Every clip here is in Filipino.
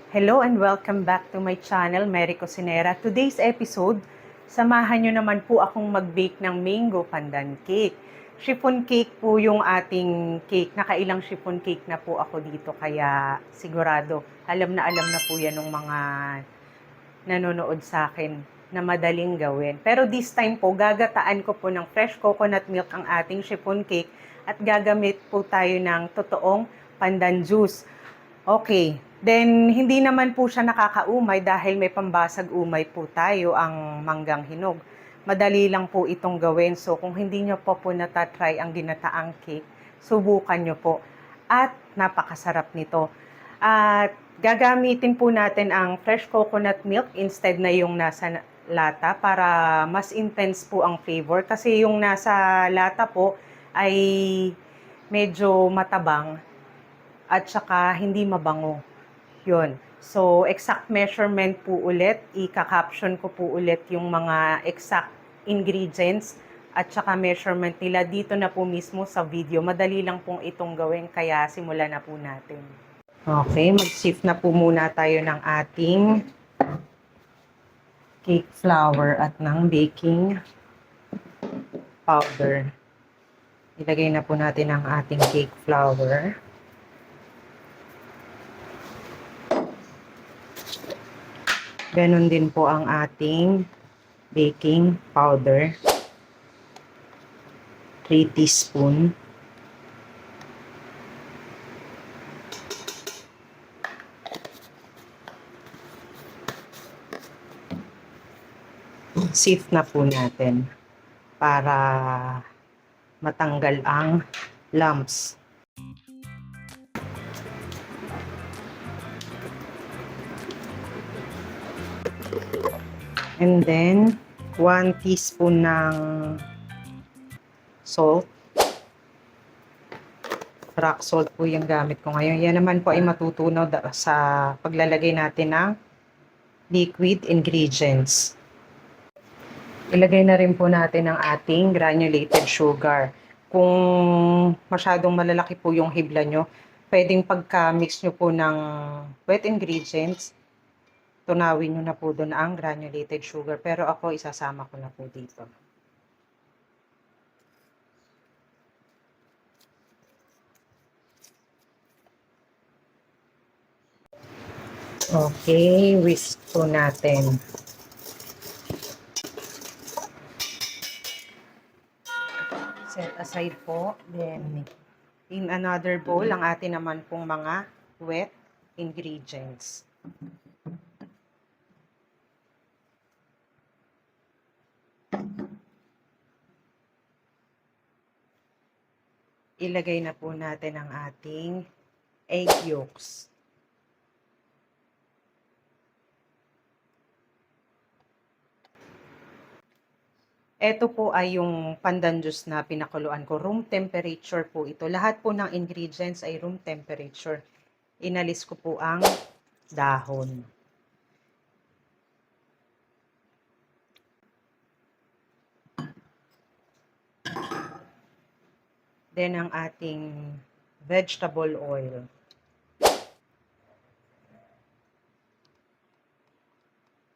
Hello and welcome back to my channel, Mary Cosinera. Today's episode, samahan nyo naman po akong mag-bake ng mango pandan cake. Chiffon cake po yung ating cake. Nakailang chiffon cake na po ako dito, kaya sigurado alam na po yan ng mga nanonood sa akin na madaling gawin. Pero this time po, gagataan ko po ng fresh coconut milk ang ating chiffon cake at gagamit po tayo ng totoong pandan juice. Okay. Then, hindi naman po siya nakakaumay dahil may pambasag umay po tayo, ang manggang hinog. Madali lang po itong gawin. So, kung hindi nyo po natatry ang ginataang cake, subukan nyo po. At napakasarap nito. At gagamitin po natin ang fresh coconut milk instead na yung nasa lata para mas intense po ang flavor. Kasi yung nasa lata po ay medyo matabang at saka hindi mabango. Yun. So, exact measurement po ulit. Ika-caption ko po ulit yung mga exact ingredients at saka measurement nila dito na po mismo sa video. Madali lang pong itong gawin, kaya simulan na po natin. Okay, mag-sift na po muna tayo ng ating cake flour at ng baking powder. Ilagay na po natin ang ating cake flour. Ganon din po ang ating baking powder. 3 teaspoon. Sift na po natin para matanggal ang lumps. And then, 1 teaspoon ng salt. Rock salt po yung gamit ko ngayon. Yan naman po ay matutunaw sa paglalagay natin ng liquid ingredients. Ilagay na rin po natin ang ating granulated sugar. Kung masyadong malalaki po yung hibla nyo, pwedeng pagka-mix nyo po ng wet ingredients, tunawin nyo na po doon ang granulated sugar. Pero ako, isasama ko na po dito. Okay, whisk po natin. Set aside po. Then, in another bowl, ang atin naman pong mga wet ingredients. Ilagay na po natin ang ating egg yolks. Ito po ay yung pandan juice na pinakuluan ko. Room temperature po ito. Lahat po ng ingredients ay room temperature. Inalis ko po ang dahon. Then ang ating vegetable oil.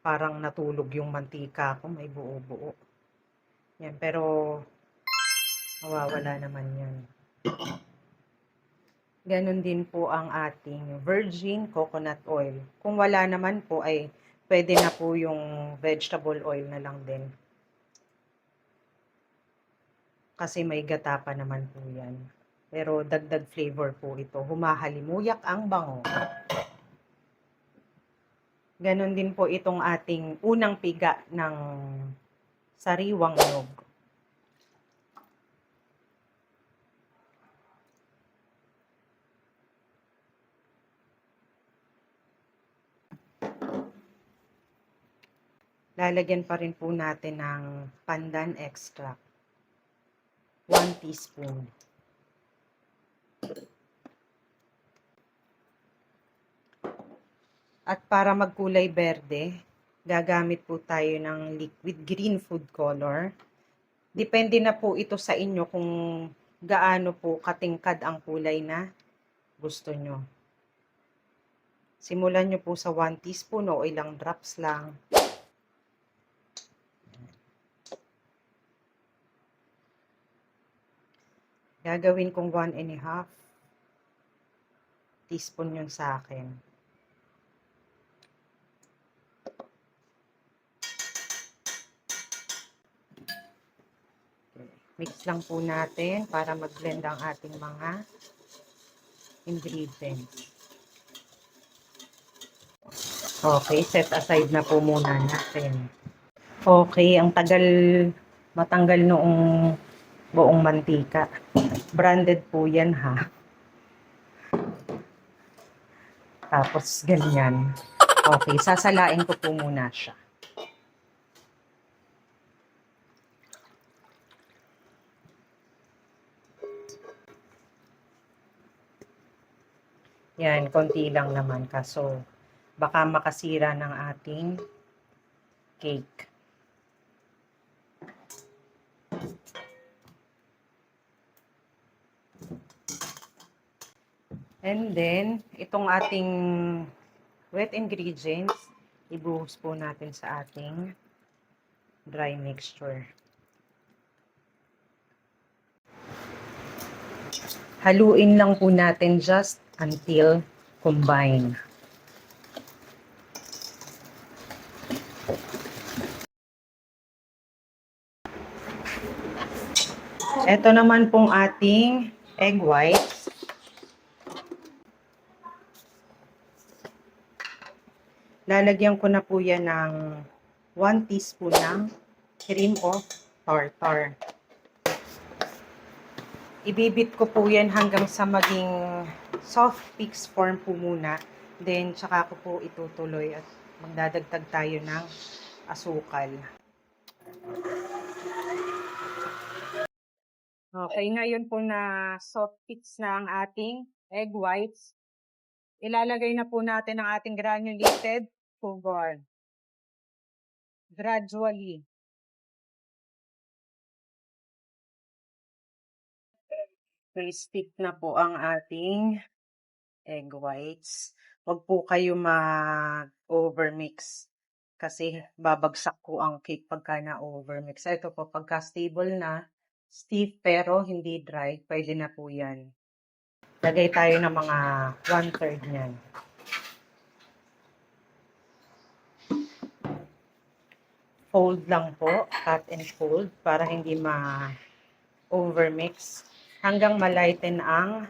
Parang natulog yung mantika ko, may buo-buo. Yan, pero mawawala naman yan. Ganon din po ang ating virgin coconut oil. Kung wala naman po ay pwede na po yung vegetable oil na lang din. Kasi may gata pa naman po yan. Pero dagdag flavor po ito. Humahalimuyak ang bango. Ganon din po itong ating unang piga ng sariwang nyog. Lalagyan pa rin po natin ng pandan extract. 1 teaspoon. At para magkulay berde, gagamit po tayo ng liquid green food color. Depende na po ito sa inyo kung gaano po katingkad ang kulay na gusto nyo. Simulan nyo po sa 1 teaspoon o ilang drops lang. Gagawin kong 1½ teaspoon yun sa akin. Mix lang po natin para mag-blend ang ating mga ingredients. Okay, set aside na po muna natin. Okay, ang tagal matanggal noong buong mantika. Branded po yan ha. Tapos ganyan. Okay, sasalain ko po muna siya. Yan, konti lang naman kaso baka makasira ng ating cake. And then, itong ating wet ingredients, ibuhos po natin sa ating dry mixture. Haluin lang po natin just until combine. Ito naman pong ating egg whites. Lalagyan ko na po yan ng 1 teaspoon ng cream of tartar. Ibibit ko po yan hanggang sa maging soft peaks form po muna. Then, tsaka ko po itutuloy at magdadagdag tayo ng asukal. Okay, ngayon po na soft peaks na ang ating egg whites. Ilalagay na po natin ang ating granulated sugar. Gradually. Stick na po ang ating egg whites. Huwag po kayo mag-overmix kasi babagsak po ang cake pagka na-overmix. Ito po, pagka stable na, stiff pero hindi dry, pwede na po yan. Lagay tayo ng mga 1/3 niyan. Fold lang po, cut and fold para hindi ma-overmix hanggang ma-lighten ang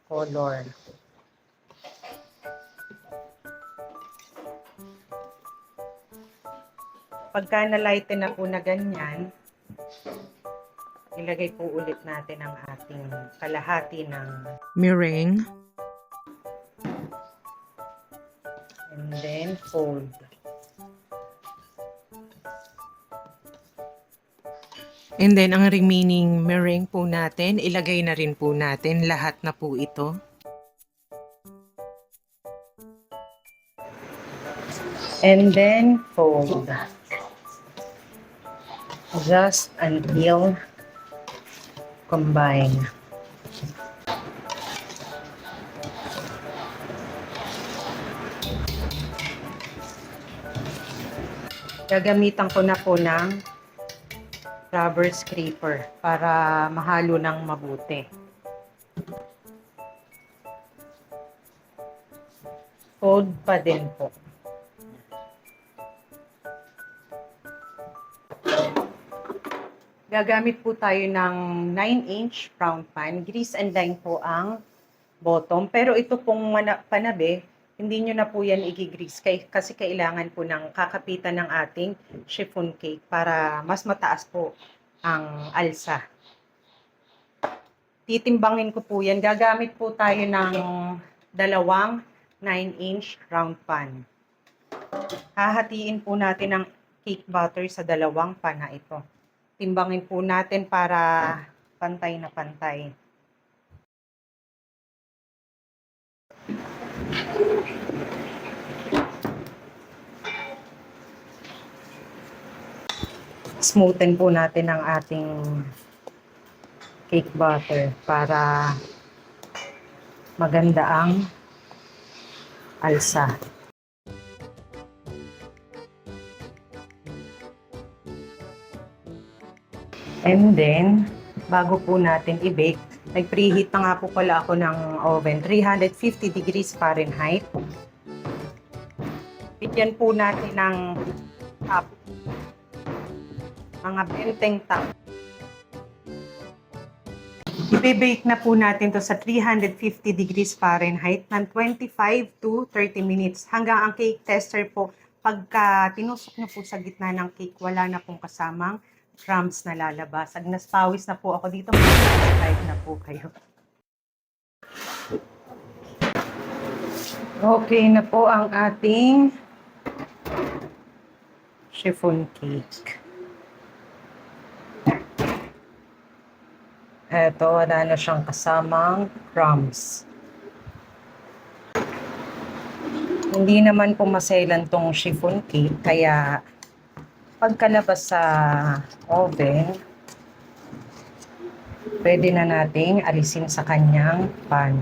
color. Pagka na-lighten na po na ganyan, ilagay po ulit natin ang ating kalahati ng meringue. And then fold. And then, ang remaining meringue po natin, ilagay na rin po natin lahat na po ito. And then fold. Just until combine. Gagamitan ko na po ng rubber scraper para mahalo ng mabuti. Fold pa din po. Gagamit po tayo ng 9-inch round pan. Grease and line po ang bottom. Pero ito pong panabe, hindi nyo na po yan i-grease kasi kailangan po ng kakapitan ng ating chiffon cake para mas mataas po ang alsa. Titimbangin ko po yan. Gagamit po tayo ng dalawang 9-inch round pan. Hahatiin po natin ang cake batter sa dalawang pan na ito. Timbangin po natin para pantay na pantay. Smoothen po natin ang ating cake batter para maganda ang alsa. And then, bago po natin i-bake, nag-preheat na nga po pala ako ng oven, 350 degrees Fahrenheit. Bigyan po natin ng top, mga benteng top. I-bake na po natin to sa 350 degrees Fahrenheit ng 25 to 30 minutes. Hanggang ang cake tester po, pagka tinusok nyo po sa gitna ng cake, wala na pong kasamang crumbs na lalabas. Agnas pawis na po ako dito, mag-subscribe na po kayo. Okay na po ang ating chiffon cake. Eto, wala na siyang kasamang crumbs. Hindi naman po maselan tong chiffon cake, kaya pagkalabas sa oven, pwede na nating alisin sa kanyang pan.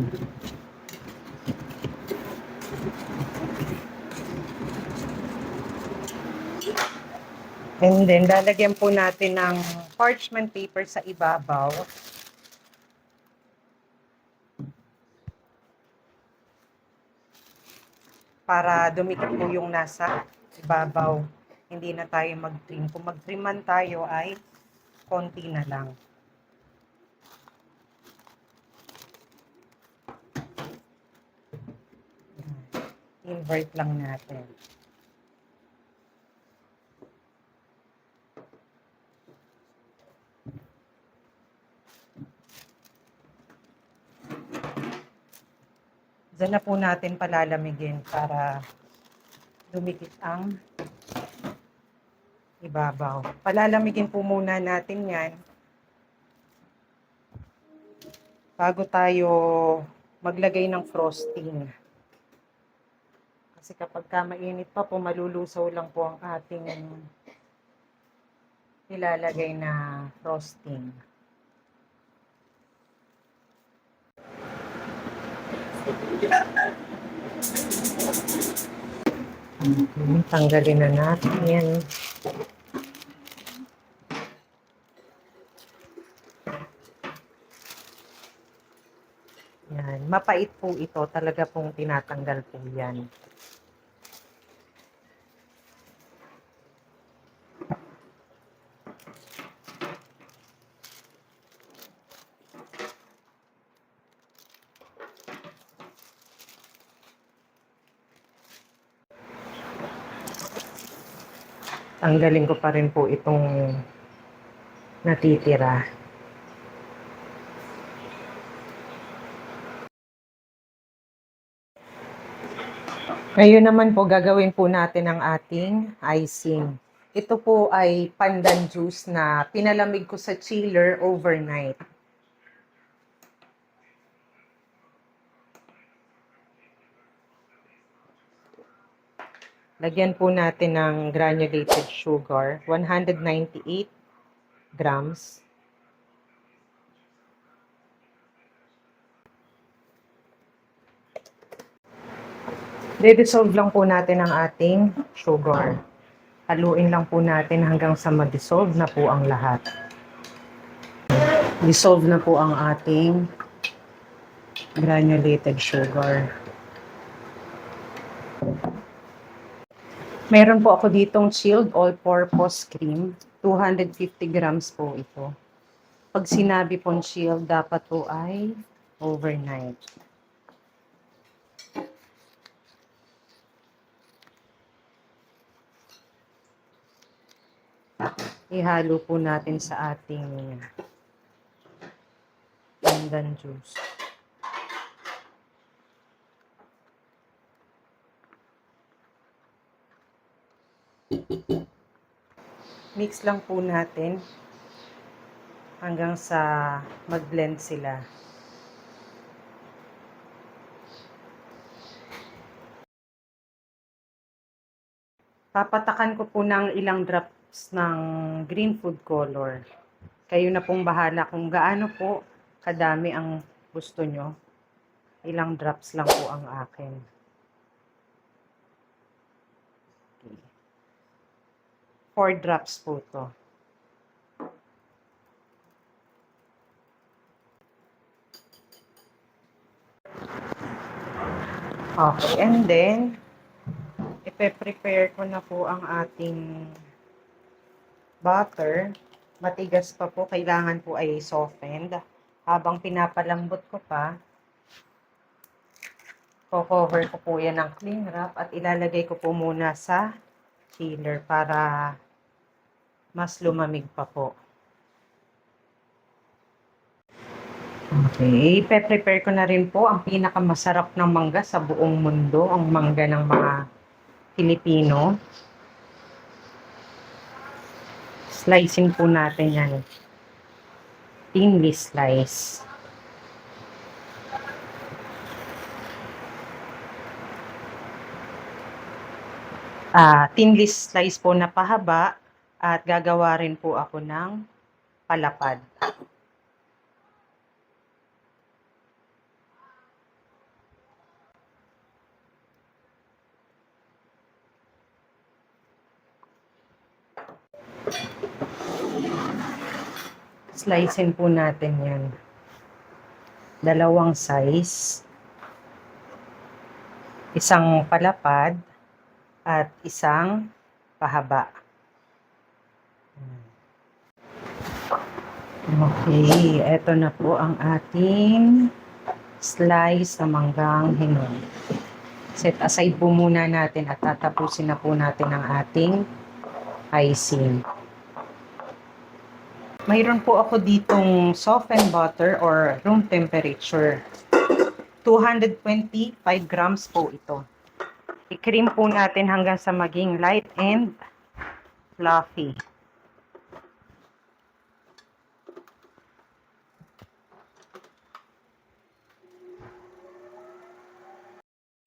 And then, lalagyan po natin ng parchment paper sa ibabaw. Para dumikit po yung nasa ibabaw. Hindi na tayo mag-trim. Kung mag-trim man tayo ay konti na lang. Invert lang natin. Diyan na po natin palalamigin para dumikit ang ibabaw. Palalamigin po muna natin yan bago tayo maglagay ng frosting. Kasi kapag mainit pa po, malulusaw lang po ang ating ilalagay na frosting. Tanggalin na natin yan. Yan. Mapait po ito. Talaga pong tinatanggal po yan. Tanggalin ko pa rin po itong natitira. Ngayon naman po, gagawin po natin ang ating icing. Ito po ay pandan juice na pinalamig ko sa chiller overnight. Lagyan po natin ng granulated sugar, 198 grams. De-dissolve lang po natin ang ating sugar. Haluin lang po natin hanggang sa ma-dissolve na po ang lahat. Dissolve na po ang ating granulated sugar. Meron po ako ditong chilled all-purpose cream. 250 grams po ito. Pag sinabi pong chilled, dapat po ay overnight. Ihalo po natin sa ating pandan juice. Mix lang po natin hanggang sa mag-blend sila. Papatakan ko po ng ilang drops ng green food color. Kayo na pong bahala kung gaano po kadami ang gusto nyo. Ilang drops lang po ang akin. Okay. 4 drops po to. Okay, and then, ipe-prepare ko na po ang ating butter. Matigas pa po, kailangan po ay softened. Habang pinapalambot ko pa, cover ko po yan ng cling wrap at ilalagay ko po muna sa chiller para mas lumamig pa po. Okay, pe-prepare ko na rin po ang pinakamasarap ng mangga sa buong mundo, ang mangga ng mga Pilipino. Slicing po natin yan. Thinly slice. Thinly slice po na pahaba at gagawa rin po ako ng palapad. Slicein po natin yan. Dalawang size. Isang palapad at isang pahaba. Okay, eto na po ang ating slice na manggang hinog. Set aside po muna natin at tatapusin na po natin ang ating icing. Mayroon po ako ditong softened butter or room temperature. 225 grams po ito. I-cream po natin hanggang sa maging light and fluffy.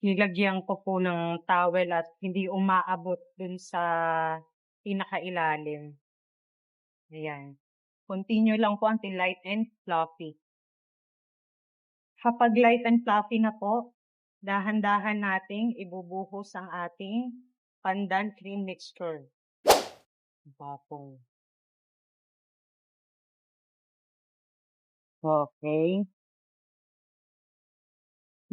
Nilagyan ko po ng towel at hindi umaabot dun sa pinakailalim. Ayan. Continue lang po until light and fluffy. Kapag light and fluffy na po, dahan-dahan nating ibubuhos ang ating pandan cream mixture. Bapong. Okay.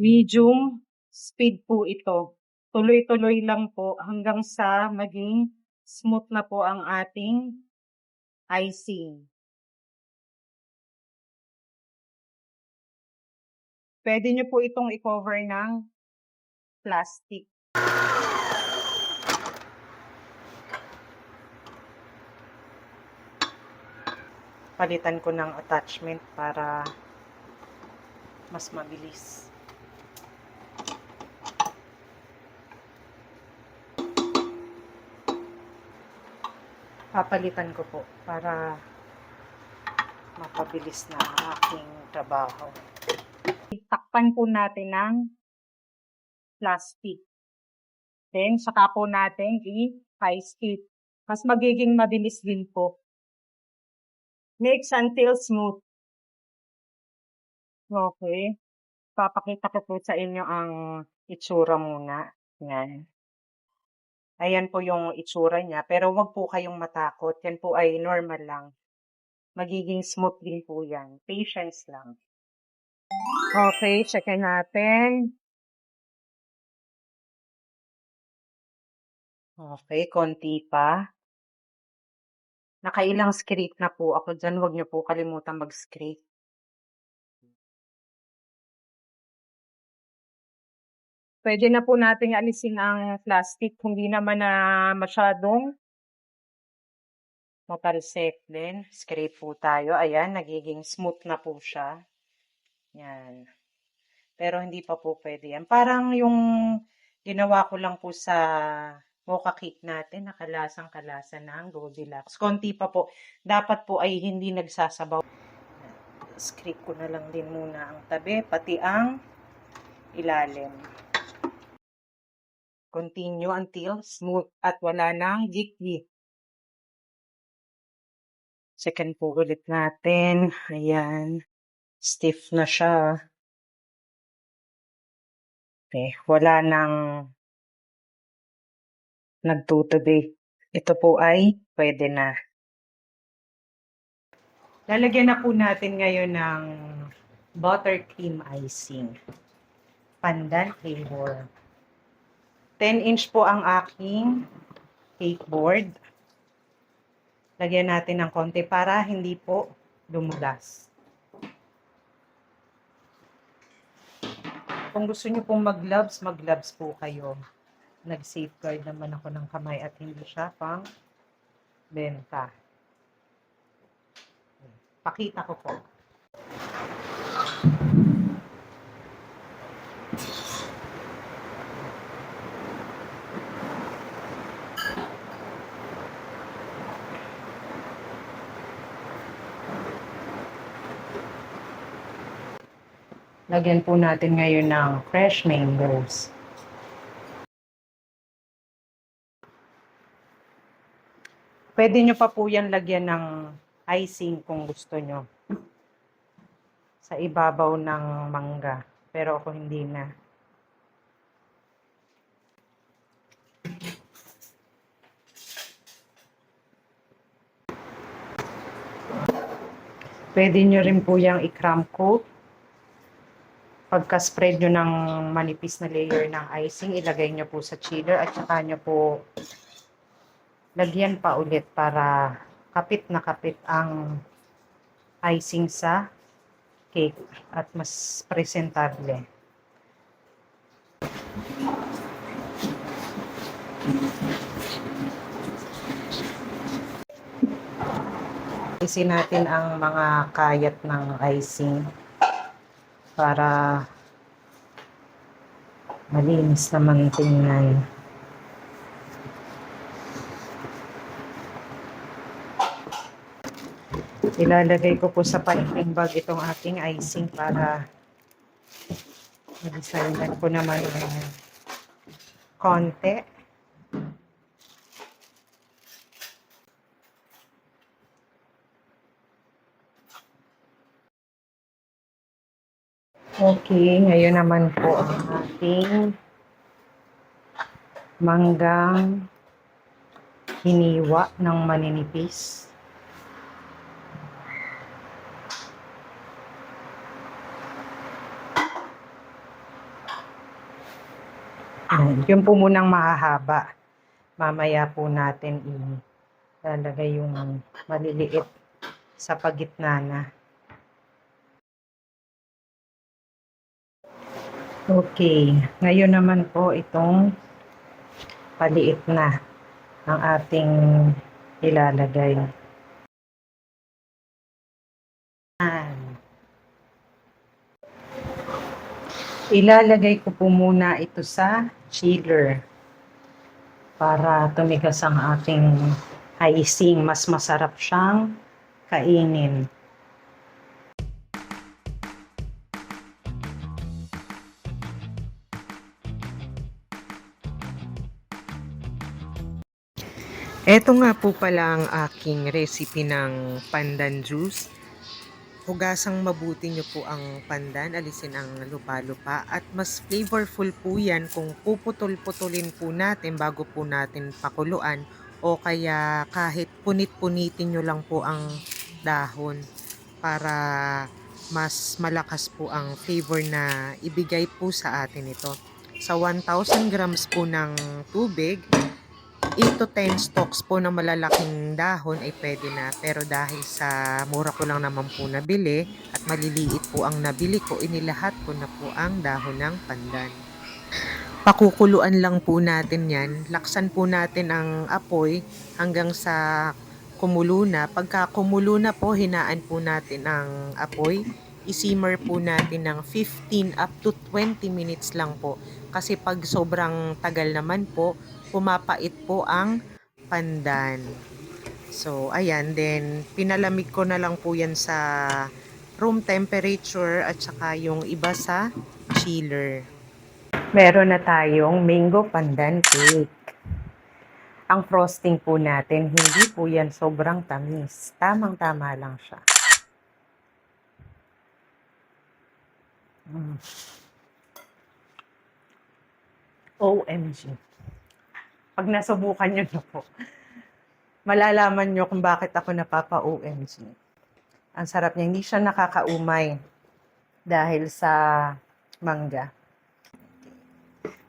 Medium speed po ito. Tuloy-tuloy lang po hanggang sa maging smooth na po ang ating icing. Pwede nyo po itong i-cover ng plastic. Palitan ko ng attachment para mas mabilis. Papalitan ko po para mapabilis na ang aking trabaho. Takpan po natin ng plastic. Then, saka po natin i-high speed. Mas magiging mabilis din po. Mix until smooth. Okay. Papakita ko po sa inyo ang itsura muna. Yan. Ayan po yung itsura niya. Pero wag po kayong matakot. Yan po ay normal lang. Magiging smooth din po yan. Patience lang. Okay, checkin natin. Okay, konti pa. Nakailang scrape na po ako dyan. Huwag niyo po kalimutan mag-scrape. Pwede na po natin alisin ang plastic. Hindi naman na masyadong matalsik din. Scrape po tayo. Ayan, nagiging smooth na po siya. Yan. Pero hindi pa po pwede yan. Parang yung ginawa ko lang po sa mocha cake natin, nakalasang-kalasa ng Goldilocks. Konti pa po. Dapat po ay hindi nagsasabaw. Scrape ko na lang din muna ang tabi, pati ang ilalim. Continue until smooth at wala nang gikli. Second po ulit natin. Ayan. Stiff na siya. Okay. Wala nang nagtutubig. Ito po ay pwede na. Lalagyan na po natin ngayon ng buttercream icing. Pandan flavor. 10-inch po ang aking cake board. Lagyan natin ng konti para hindi po lumulas. Kung gusto nyo pong mag-gloves po kayo. Nag-safeguard naman ako ng kamay at hindi siya pang benta. Pakita ko po. Lagyan po natin ngayon ng fresh mangoes. Pwede nyo pa po yan lagyan ng icing kung gusto nyo. Sa ibabaw ng mangga. Pero ako hindi na. Pwede nyo rin po yung i-crumb coat. Pagka-spread nyo ng manipis na layer ng icing, ilagay nyo po sa chiller at saka nyo po lagyan pa ulit para kapit na kapit ang icing sa cake at mas presentable. Isin natin ang mga kayat ng icing para malinis naman tingnan. Ilalagay ko po sa piping bag itong aking icing para mag-designan ko naman ng konti. Okay, ngayon naman po ang ating manggang hiniwa ng maninipis. Yun po munang mahahaba. Mamaya po natin ilalagay yung maliliit sa pagitna na. Okay, ngayon naman po itong paliit na ang ating ilalagay. Ilalagay ko po muna ito sa chiller para tumigas ang ating icing. Mas masarap siyang kainin. Eto nga po pala ang aking recipe ng pandan juice. Hugasang mabuti nyo po ang pandan, alisin ang lupa-lupa at mas flavorful po yan kung puputol-putulin po natin bago po natin pakuluan o kaya kahit punit-punitin nyo lang po ang dahon para mas malakas po ang flavor na ibigay po sa atin ito. Sa 1,000 grams po ng tubig, 8 to 10 stalks po ng malalaking dahon ay pwede na. Pero dahil sa mura ko lang naman po nabili at maliliit po ang nabili ko, inilahat ko na po ang dahon ng pandan. Pakukuluan lang po natin yan. Laksan po natin ang apoy hanggang sa kumulo na. Pagka kumulo na po, hinaan po natin ang apoy. I-simmer po natin ng 15 up to 20 minutes lang po. Kasi pag sobrang tagal naman po, pumapait po ang pandan. So, ayan. Then, pinalamig ko na lang po yan sa room temperature at saka yung iba sa chiller. Meron na tayong mango pandan cake. Ang frosting po natin, hindi po yan sobrang tamis. Tamang-tama lang siya. OMG. Pag nasubukan nyo na po, malalaman nyo kung bakit ako napapa-OMG. Ang sarap niya. Hindi siya nakakaumay dahil sa mangga.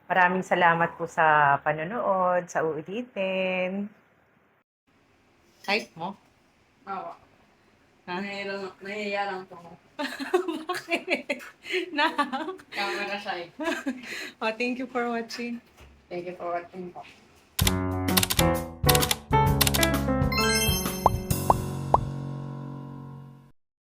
Maraming salamat po sa panonood, sa uulitin. Type mo? Oo. Ha? Nahiya lang po ako. Bakit? Na? Camera shy. Oh, thank you for watching. Thank you for watching po.